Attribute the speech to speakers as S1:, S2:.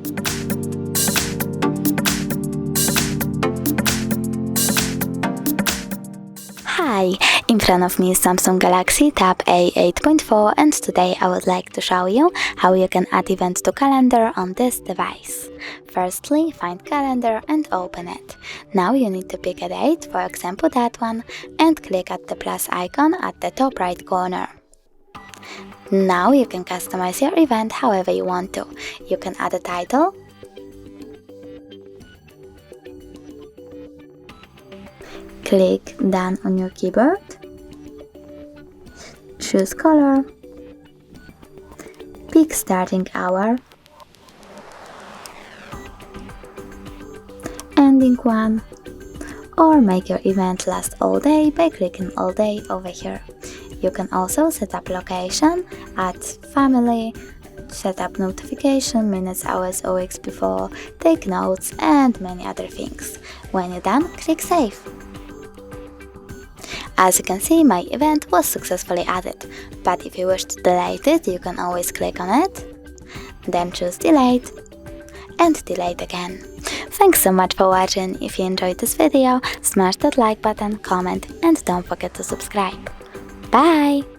S1: Hi, in front of me is Samsung Galaxy Tab A8.4 and today I would like to show you how you can add events to calendar on this device. Firstly, find calendar and open it. Now you need to pick a date, for example that one, and click at the plus icon at the top right corner. Now you can customize your event however you want to. You can add a title, click Done on your keyboard, choose color, pick starting hour, ending one, or make your event last all day by clicking all day over here. You can also set up location, add family, set up notification, minutes, hours or weeks before, take notes and many other things. When you're done, click save. As you can see, my event was successfully added, but if you wish to delete it, you can always click on it, then choose delete, and delete again. Thanks so much for watching. If you enjoyed this video, smash that like button, comment, and don't forget to subscribe. Bye!